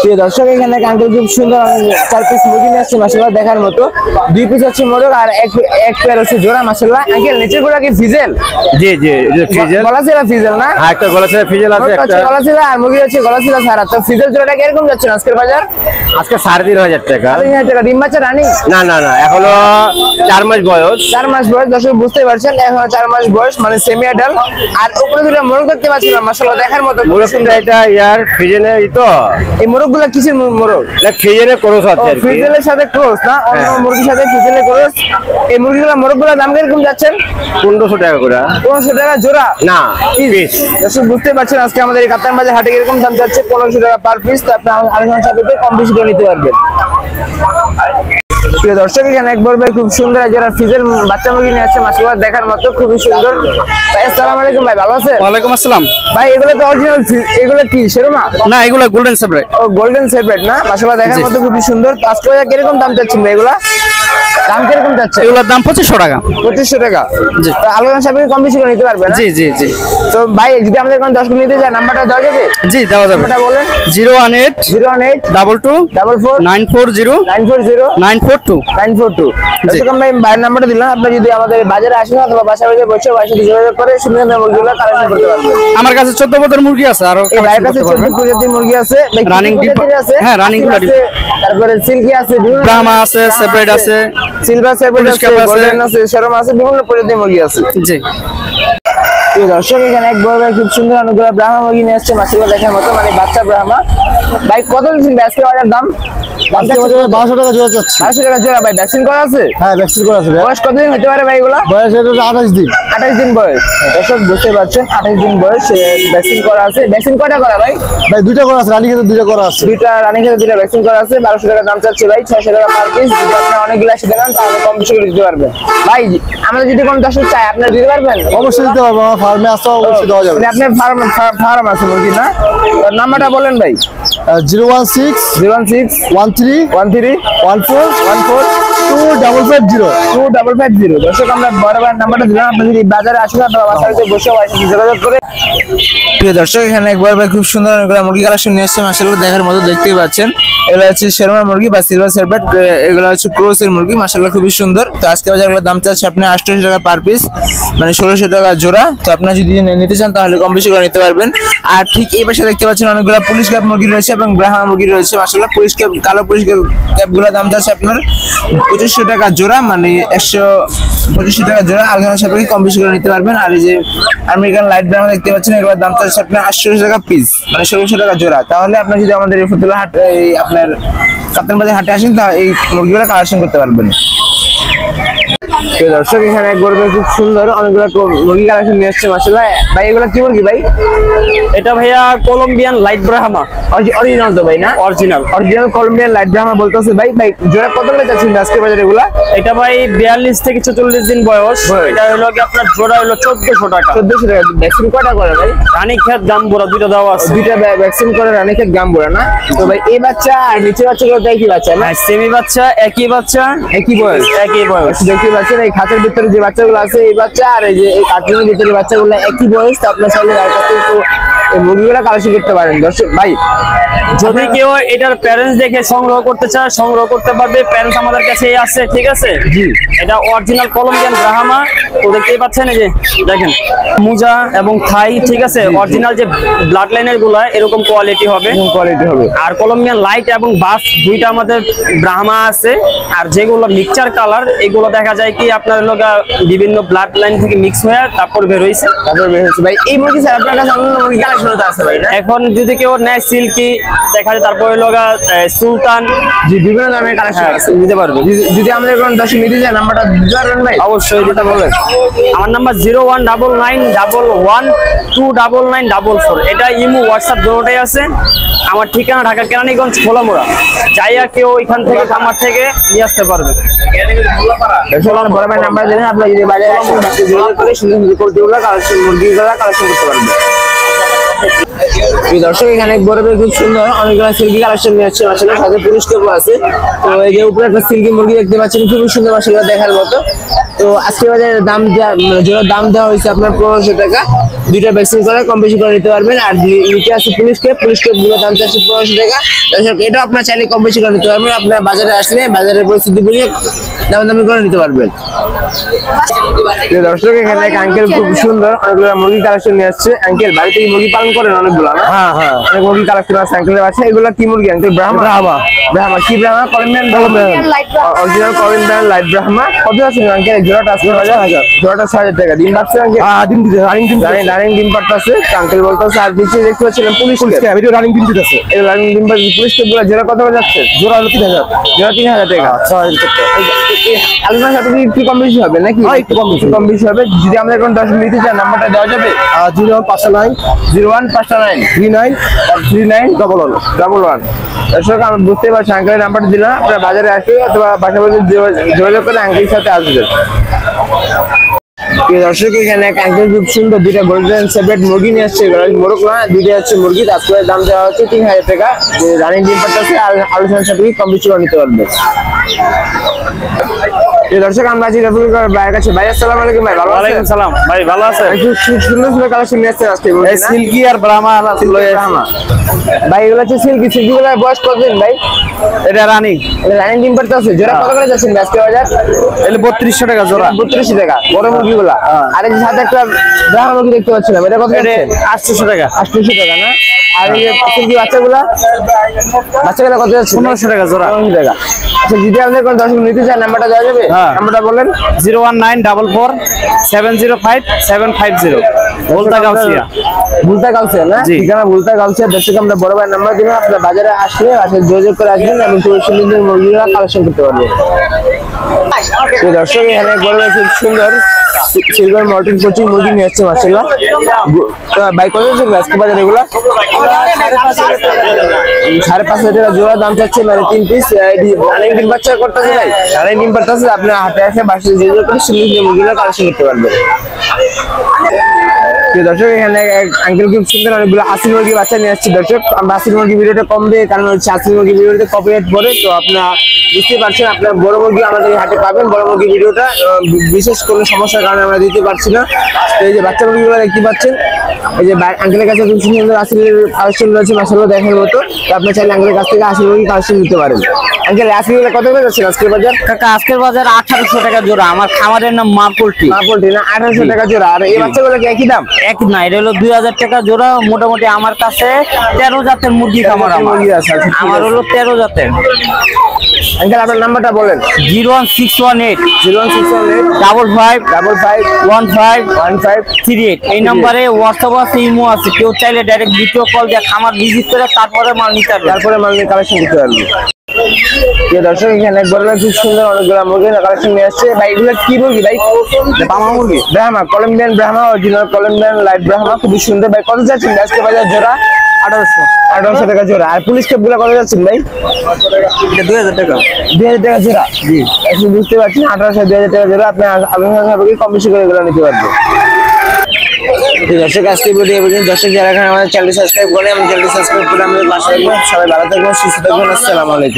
প্রিয় দর্শক এখানে আঙ্কেল খুব সুন্দর 4 পিস মুরগি নিয়ে আসছে মাশাআল্লাহ দেখার মতো। 2 পিস হচ্ছে মোরগ আর এক পেয়ার হচ্ছে জোড়া মাশাআল্লাহ। আঙ্কেল নিচের গুলা কি ফিজেল? জি জি ফিজেল, গলাছিলা ফিজেল না? হ্যাঁ একটা গলাছিলা ফিজেল আছে, একটা গলাছিলা আর মুরগি হচ্ছে গলাছিলা ছাড়া। তো ফিজেল জোড়াটা কিরকম যাচ্ছে আজকের বাজার? আজকে 3500 টাকা। 3500 টাকা। ডিম বাচ্চা রানি? না না না, এখনো 4 মাস বয়স। 4 মাস বয়স, দর্শক বুঝতে পারছেন এখনো 4 মাস বয়স, মানে সেমি অ্যাডাল্ট। আর উপরে দুটো মোরগ দেখতে পাচ্ছিলাম মাশাআল্লাহ দেখার মতো। মোরগটা এটা ইয়ার ফিজেলের তো। এই মোরগগুলো কিসের মোরগ? না ফিজেলের ক্রস আছে আর কি। ফিজেলের সাথে ক্রস না, অন্য মুরগির সাথে ফিজেলের ক্রস। এই মোরগগুলোর দাম কিরকম যাচ্ছেন? 1500 টাকা করে। 1500 টাকা জোড়া? না পিস। দর্শক বুঝতে পারছেন আজকে আমাদের এই কাতান বাজার হাটে কিরকম দাম যাচ্ছে, 1500 টাকা পার পিস। তো আপনি আলোচনার সাথে কম বেশি করে নিতে পারবেন। প্রিয় দর্শক এখানে একবার খুব সুন্দর যারা ফিজেল বাচ্চা মুরগি নিয়ে আসছে মাশাআল্লাহ দেখার মতো, খুবই সুন্দর। ভাই আসসালামু আলাইকুম। ভাই ভালো আছেন? ওয়ালাইকুম আসসালাম। ভাই এগুলো তো অরিজিনাল, এগুলো কি সেরমা? না এগুলো গোল্ডেন সেপারেট। ও গোল্ডেন সেপারেট না, মাশাআল্লাহ দেখার মতো খুবই সুন্দর। তো আজকে কিরকম দাম চাচ্ছেন ভাই এগুলা? দাম কিরকম যাচ্ছে? এগুলোর দাম 2500 টাকা। 2500 টাকা। জি। তো আলোচনা সাপেক্ষে কম বেশি করে নিতে পারবেন? জি জি জি। তো ভাই যদি আমাদের কোন 10 মিনিট নিতে যায় নাম্বারটা দেওয়া যাবে? জি দেওয়া যাবে। নাম্বারটা বলেন। 018 018 22 44 940 940 942 942। এরকম ভাই বাইরের নাম্বারটা দিলাম, আপনি যদি আমাদের বাজারে আসেন অথবা বাসায় বসে যোগাযোগ করে সুন্দর মুরগিগুলো কালেকশন করতে পারবেন। আমার কাছে 14 পদের মুরগি আছে, আর এই ভাইয়ের কাছে 14 প্রজাতির মুরগি আছে। রানিং আছে? হ্যাঁ রানিং গুলো আছে, তারপরে সিল্কি আছে, ব্রাহ্মা আছে, সেপারেট আছে, সিলভার সেপারেট আছে, গোল্ডেন আছে, শরম আছে, বিভিন্ন প্রজাতির মুরগি আছে। জি। দর্শক এখানে এক বড় ভাই খুব সুন্দর অনেকগুলো ব্রাহ্মা মুরগি নিয়ে আসছে মাশাআল্লাহ দেখার মতো, মানে বাচ্চা ব্রাহ্মা। ভাই কত দিচ্ছেন আজকে বাজার দাম? 1200 টাকা জোড়া যাচ্ছে। 1200 টাকা জোড়া। ভাই ভ্যাকসিন করা আছে? হ্যাঁ ভ্যাকসিন করা আছে। বয়স কতদিন হতে পারে ভাই এগুলা? বয়স এটা 28 দিন। 28 দিন বয়স। দর্শক বুঝতে পারছেন 28 দিন বয়স, ভ্যাকসিন করা আছে। ভ্যাকসিন কয়টা করা ভাই? ভাই দুইটা করা আছে, রানী ক্ষেত্রে দুইটা করা আছে। দুইটা রানী ক্ষেত্রে দুইটা ভ্যাকসিন করা আছে। 1200 টাকা দাম চাচ্ছে ভাই, 600 টাকা পার পিস। যদি আপনি অনেকগুলো এসে দেন তাহলে কম বেশি করে দিতে পারবেন। ভাই আমাদের যদি কোনো দর্শক চাই আপনারা দিতে পারবেন? অবশ্যই দিতে পারবো, আমার ফার্মে আসতে অবশ্যই দেওয়া যাবে। মানে আপনার ফার্ম আছে মুরগি না? নাম্বারটা বলেন ভাই। 016 016 13 13 14 14 2550 2550। দর্শক আমরা বরাবর নাম্বারটা দিলাম, আপনি যদি বাজারে আসেন অথবা বাসায় বসে যোগাযোগ করে। প্রিয় দর্শক এখানে একবার ভাই খুব সুন্দর অনেকগুলো মুরগি কালেকশন নিয়ে আসছে মাশাআল্লাহ দেখার মতো, দেখতেই পাচ্ছেন। এগুলো হচ্ছে শেরমা মুরগি বা সিলভার সেপারেট, এগুলো হচ্ছে ক্রসের মুরগি মাশাআল্লাহ খুবই সুন্দর। তো আজকে বাজারের দাম চাচ্ছে আপনি 800 টাকা পার পিস, মানে 1600 টাকা জোড়া। তো আপনারা যদি নিতে চান তাহলে কম বেশি করে নিতে পারবেন। আর ঠিক এই পাশে দেখতে পাচ্ছেন অনেকগুলো পুলিশ ক্যাপ মুরগি রয়েছে এবং ব্রাহ্মা মুরগি রয়েছে মাশাআল্লাহ। পুলিশ ক্যাপ, কালো পুলিশ ক্যাপগুলো দাম চাচ্ছে আপনার 2500 টাকা জোড়া, মানে 125 টাকা জোড়া। আলোচনার সাপেক্ষে কম বেশি করে নিতে পারবেন। আর এই যে আমেরিকান লাইট ব্রাহ্মা দেখতে পাচ্ছেন, এগুলোর দাম চাচ্ছে আপনার 800 টাকা পিস, মানে 1600 টাকা জোড়া। তাহলে আপনি যদি আমাদের এই ফতুল্লা হাট এই আপনার কাতান বাজার হাটে আসেন তা এই মুরগিগুলো কালেকশন করতে পারবেন। দর্শক এখানে গরুটা খুব সুন্দর অনেকগুলো মুরগি কালেকশন নিয়ে আসছে মাশাআল্লাহ। ভাই এগুলো কি মুরগি ভাই? এটা ভাইয়া কলম্বিয়ান লাইট ব্রাহ্মা। অরিজিনাল তো ভাই না? অরিজিনাল কলম্বিয়ান লাইট ব্রাহ্মা বলতেছে ভাই। ভাই জোড়া কত করে যাচ্ছেন আজকে বাজারে এগুলা? এটা ভাই 42 থেকে 44 দিন বয়স। এটা হলো কি আপনার জোড়া হলো 1400 টাকা। 1400 টাকা। ভ্যাকসিন কয়টা করে ভাই? রানীক্ষেত গাম্বুরা দুইটা দেওয়া আছে। দুইটা ভ্যাকসিন করে রানীক্ষেত গাম্বুরা না? তো ভাই এই বাচ্চা আর নিচে বাচ্চাগুলো তো একই বাচ্চা না? সেমি বাচ্চা, একই বাচ্চা, একই বয়স। একই বয়স। দেখতে পাচ্ছেন এই খাঁচার ভিতরে যে বাচ্চাগুলো আছে এই বাচ্চা আর এই যে এই কার্টুনের ভিতরে বাচ্চাগুলো একই বয়স। তো আপনার চাইলে এই মুরগিগুলো কালেকশন করতে পারেন। দর্শক ভাই যদি কেউ এটার প্যারেন্টস দেখে সংগ্রহ করতে চায় সংগ্রহ করতে পারবে, প্যারেন্টস আমাদের কাছে আছে, ঠিক আছে? জি। এটা অরিজিনাল কলম্বিয়ান ব্রাহ্মা। তো দেখতেই পাচ্ছেন এই যে দেখেন মুজা এবং থাই, ঠিক আছে? অরিজিনাল যে ব্লাড লাইনের গুলা এরকম কোয়ালিটি হবে। আর কলম্বিয়ান লাইট এবং বাফ দুইটা আমাদের ব্রাহ্মা আছে। আর যেগুলো মিক্সচার কালার এগুলো দেখা যায় কি আপনার লোক বিভিন্ন ব্লাড লাইন থেকে মিক্স হয়ে তারপর বের হয়েছে। ভাই এই মুরগি স্যার আপনার কাছে অন্য মুরগি কালেকশন আছে ভাই? এখন যদি কেউ নেয় সিল্কি দেখা যায়, তারপরে লগা সুলতান, জি বিভিন্ন ধরনের কালেকশন আছে, দিতে পারবে। যদি আমাদের কোনো দর্শক নিতে চায় নাম্বারটা দিতে পারবেন ভাই? অবশ্যই দিতে বলেন। আমার নাম্বার 01991129944। এটা ইমো হোয়াটসঅ্যাপ দুটোটাই আছে। আমার ঠিকানা ঢাকা কেরানীগঞ্জ খোলামোড়া। যাইয়া কেউ এখান থেকে খামার থেকে নিয়ে আসতে পারবে। বড় ভাই নাম্বার দিলেন, আপনারা যদি বাইরে আসেন যোগাযোগ করে সুন্দর সুন্দর মুরগিগুলো কালেকশন করতে পারবেন। দর্শক এখানে বড় ভাই খুব সুন্দর অনেকগুলো সিল্কি কালেকশন নিয়ে আসছে মাশাআল্লাহ, সাথে পুলিশ ক্যাপও আছে। তো এই যে উপরে একটা সিল্কি মুরগি দেখতে পাচ্ছেন, খুবই সুন্দর মাশাআল্লাহ দেখার মতো। তো আজকে বাজারে দাম জোড়ার দাম দেওয়া হয়েছে আপনার 1500 টাকা। দুইটা ভ্যাকসিন করে কম বেশি করে নিতে পারবেন। আর নিচে আছে পুলিশ কেপ গুলো দাম চাচ্ছে 1500 টাকা। দর্শক এটা আপনার চাইলে কম বেশি করে নিতে পারবেন, আপনার বাজারে আসলে বাজারের পরিস্থিতি বুঝে দামি করে নিতে পারবেন। দর্শক এখানে এক আঙ্কেল খুব সুন্দর অনেকগুলো মুরগি কালেকশন নিয়ে আসছে। আঙ্কেল বাড়িতে কি মুরগি পালন করেন অনেকগুলো না? হ্যাঁ হ্যাঁ অনেক মুরগি কালেকশন আছে আঙ্কেলের বাসায়। এগুলো কি মুরগি আঙ্কেল? ব্রাহ্মা। ব্রাহ্মা কি Brahma? Colombian original Colombian light Brahma. কত আছে আঙ্কেল? জোড়াটা আছে 1000। জোড়াটা 6000 টাকা। ডিম পাচ্ছে আঙ্কেল? ডিম দিতে রানিং ডিম পাচ্ছে। আঙ্কেল বলতেছে আর নিচে দেখতে পাচ্ছিলেন পুলিশ কেপ। ভিডিও রানিং ডিম দিতে আছে। এই রানিং ডিম পাচ্ছে পুলিশ কেপ গুলো জোড়া কত করে যাচ্ছে? জোড়া হলো 3000। জোড়া 3000 টাকা। আচ্ছা আলোচনার সাথে একটু কম বেশি হবে নাকি? একটু কম বেশি হবে। যদি আমরা এখন 10 নিতে চাই নাম্বারটা দেওয়া যাবে? 0159 0159 39 3911। দর্শক আমি বুঝতে পারছি আঙ্কেলের নাম্বারটা দিলাম, আপনারা বাজারে আসবে অথবা পাশাপাশি যোগাযোগ করে আঙ্কেলের সাথে আসবেন। প্রিয় দর্শক এখানে এক আঙ্কেল খুব সুন্দর দুইটা গোল্ডেন সেপারেট মুরগি নিয়ে আসছে। মোরগ না, দুইটা হচ্ছে মুরগি। তারপরে দাম দেওয়া হচ্ছে 3000 টাকা। রানিং ডিম পাচ্ছে আর আলোচনার সাথে কম বেশি করে নিতে পারবে। দর্শক আমরা আছি রফিকুল ভাইয়ের কাছে। ভাই আসসালামু আলাইকুম। ভাই ভালো আছেন? সালাম ভাই, ভালো আছেন? খুব সুন্দর সুন্দর কালেকশন নিয়ে আসছে আজকে। সিল্কি আর ব্রাহ্মা ভাই এগুলো হচ্ছে সিল্কি গুলো বয়স কতদিন ভাই? এটা রানিং রানিং ডিম পাচ্ছে আছে। জোড়া কত করে যাচ্ছেন আজকে বাজার? এটা 3200 টাকা জোড়া। 3200 টাকা বড় মুরগি গুলা। আর এই যে সাথে একটা ব্রাহ্মা মুরগি দেখতে পাচ্ছিলাম, এটা কত যাচ্ছে? 800 টাকা। 800 টাকা না? আর এই যে সিল্কি বাচ্চাগুলা কত যাচ্ছে? 1500 টাকা জোড়া। 1500 টাকা। আচ্ছা যদি আপনি কোন দর্শক নিতে চান নাম্বারটা দেওয়া যাবে? নাম্বারটা বলেন। 01944470750 ভুলতা গাউসিয়া। ভুলতা গাউসিয়া না? ঠিকানা ভুলতা গাউসিয়া। দর্শক আমরা বড় ভাই নাম্বার দিবেন, আপনারা বাজারে আসলে যোগাযোগ করে আসবেন এবং সুন্দর মুরগিরা কালেকশন করতে পারবেন। দর্শক এখানে বড় ভাই খুব সুন্দর সিলভার মর্টিন কোচিং মুরগি নিয়ে আসছে মাশাআল্লাহ। ভাই কত যাচ্ছে আজকে বাজারে এগুলা? 5,500 টাকা জোড়া দাম চাচ্ছে, মানে 3 পিস। রানিং ডিম বাচ্চা করতেছে ভাই? রানিং ডিম পাচ্ছে। আপনি হাতে আসে বাসায় যোগাযোগ করে সুন্দর মুরগিরা কালেকশন করতে পারবেন। দর্শক এখানে আঙ্কেল খুব সুন্দর অনেকগুলো হাসি মুরগি বাচ্চা নিয়ে আসছে। দর্শক আমরা হাসি মুরগি ভিডিওটা কম দেয়, কারণ হচ্ছে হাসি মুরগি ভিডিওতে কপিরাইট পড়ে। তো আপনারা বুঝতে পারছেন, আপনার বড় মুরগি আমাদের হাতে পাবেন। বড় মুরগি ভিডিওটা বিশেষ কোনো সমস্যার কারণে আমরা দিতে পারছি না। তো এই যে বাচ্চা মুরগিগুলো দেখতে পাচ্ছেন, এই যে আঙ্কেলের কাছে খুব সুন্দর আসিলের কালেকশন রয়েছে মাশাআল্লাহ দেখার মতো। তো আপনি চাইলে আঙ্কেলের কাছ থেকে হাসি মুরগি কালেকশন নিতে পারেন। আঙ্কেল আসিলগুলো কত করে যাচ্ছে আজকের বাজার? কাকা আজকের বাজার 1800 টাকা জোড়া। আমার খামারের নাম মা পোল্ট্রি। না 1800 টাকা জোড়া। আর এই বাচ্চাগুলো কি একই দাম? এক না, এটা হলো 2000 টাকা জোড়া। মোটামুটি আমার কাছে 13 জাতের মুরগি খামার। মুরগি আছে। আমার হলো 13 জাতের। আঙ্কেল আপনার নাম্বারটা বলেন। 01618 01618 55 55 15 1538। এই নম্বরে হোয়াটসঅ্যাপ আছে, ইমো আছে। কেউ চাইলে ডাইরেক্ট ভিডিও কল দিয়ে খামার ভিজিট করে তারপরে মাল নিতে পারবে। তারপরে মাল নিয়ে কালেকশন করতে পারবে। দর্শক এখানে একবার খুব সুন্দর অনেকগুলো মুরগি কালেকশন নিয়ে আসছে। ভাই এগুলো কি মুরগি ভাই? ব্রাহ্মা মুরগি। Brahma, Colombian Brahma, original Colombian light Brahma. খুবই সুন্দর। ভাই কত যাচ্ছেন আজকে বাজার জোড়া? 1800 টাকা জোড়া। আর পুলিশ কেপ গুলা কত যাচ্ছেন ভাই? 2000 টাকা। 2000 টাকা জোড়া। জি আপনি বুঝতে পারছেন, 1800 2000 টাকা জোড়া। আপনি আলোচনা কম বেশি করে এগুলো নিতে পারবেন। দর্শক আজকে ভিডিও এই পর্যন্ত। দর্শক যারা এখন আমাদের চ্যানেল সাবস্ক্রাইব করে, আমি চ্যানেল সাবস্ক্রাইব করে আমাদের পাশে থাকবেন। সবাই ভালো থাকবেন, সুস্থ থাকবেন। আসসালামু আলাইকুম।